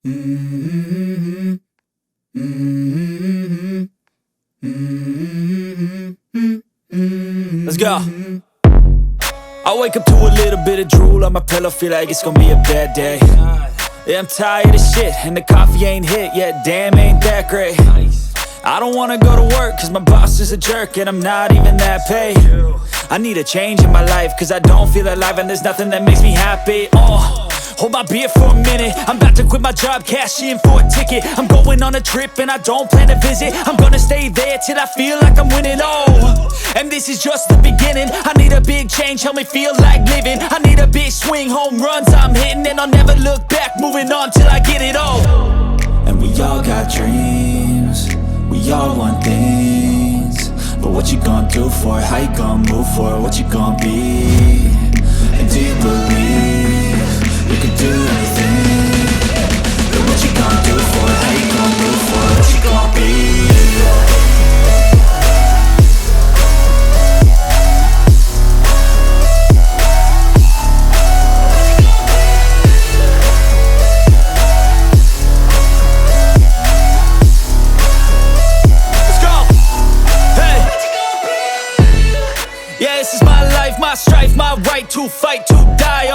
Let's go. I wake up to a little bit of drool on my pillow, feel like it's gonna be a bad day. Yeah, I'm tired of shit, and the coffee ain't hit yet, damn, ain't that great. I don't wanna go to work, cause my boss is a jerk, and I'm not even that paid. I need a change in my life, cause I don't feel alive, and there's nothing that makes me happy. Hold my beer for a minute, I'm about to quit my job, cash in for a ticket. I'm going on a trip and I don't plan to visit. I'm gonna stay there till I feel like I'm winning, and this is just the beginning. I need a big change, help me feel like living. I need a big swing, home runs I'm hitting, and I'll never look back, moving on till I get it all. And we all got dreams, we all want things, but what you gonna do for it? How you gonna move for it? What you gonna be? And do you believe you can do anything? But what you gonna do for it? How you gonna move for it? What you gonna be? Let's go! Hey! Yeah, this is my life, my strife, my right to fight, to die,